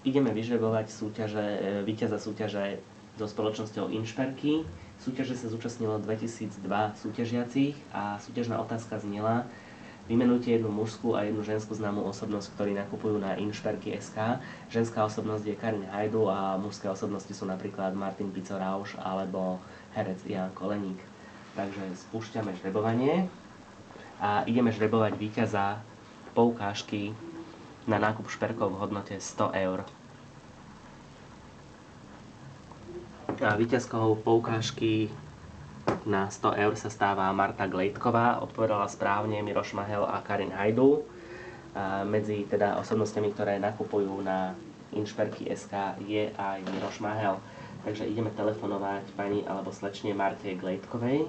ideme vyžrebovať víťaza súťaže so spoločnosťou Inšperky. Súťaže sa zúčastnilo 2002 súťažiacich a súťažná otázka znela: vymenujte jednu mužskú a jednu ženskú známú osobnosť, ktorí nakupujú na Inšperky.sk. Ženská osobnosť je Karin Hajdu a mužské osobnosti sú napríklad Martin Pico-Rausch alebo herec Jan Koleník. Takže spúšťame žrebovanie a ideme žrebovať víťaza poukážky na nákup šperkov v hodnote 100 eur. A víťazkou poukážky na 100 eur sa stáva Marta Glejtková, odpovedala správne Miroš Mahel a Karin Hajdu. Medzi teda osobnostiami, ktoré nakupujú na Inšperky.sk je aj Miroš Mahel. Takže ideme telefonovať pani alebo slečne Marte Glejtkovej.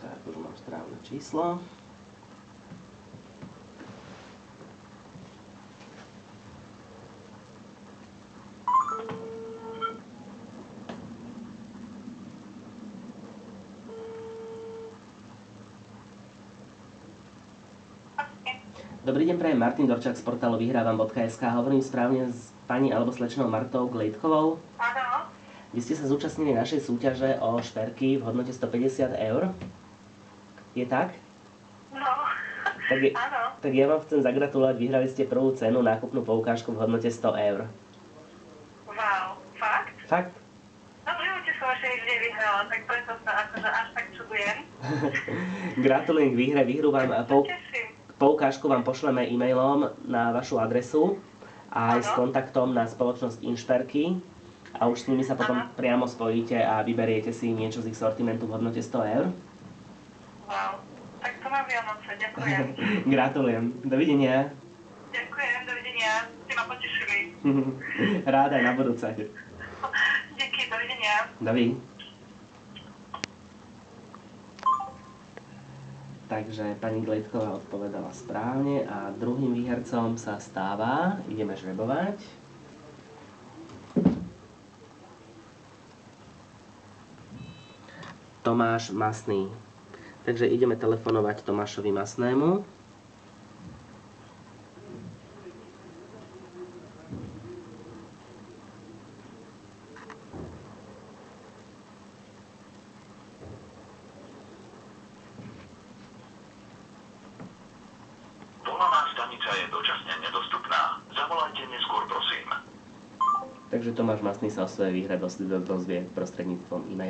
Tak, už mám správne číslo. Dobrý deň, prajem Martin Dorčák z portálu vyhrávam.sk. Hovorím správne s pani alebo slečnou Martou Glejtkovou? Áno. Vy ste sa zúčastnili našej súťaže o šperky v hodnote 150 eur. Je tak? No, Áno. Tak ja vám chcem zagratulovať, vyhrali ste prvú cenu, nákupnú poukážku v hodnote 100 eur. Wow, fakt? Fakt? No v živote som ešte nič nevyhrala, tak preto sa akože až tak čudujem. Gratulujem k výhre, Teším. poukážku vám pošleme e-mailom na vašu adresu a aj s kontaktom na spoločnosť Inšperky a už s nimi sa potom priamo spojíte a vyberiete si niečo z ich sortimentu v hodnote 100 eur. Wow, tak to mám Vianoce, ďakujem. Gratulujem, dovidenia. Ďakujem, dovidenia, ste ma potešili. Rád aj na budúce. Díky, dovidenia. Dovi. Takže pani Glejtková odpovedala správne a druhým výhercom sa stáva, ideme žrebovať, Tomáš Masný. Takže ideme telefonovať Tomášovi Masnému. Volaná stanica je dočasne nedostupná. Zavolajte neskôr, prosím. Takže Tomáš Masný sa o svojej výhre dozvie prostredníctvom e-mailu.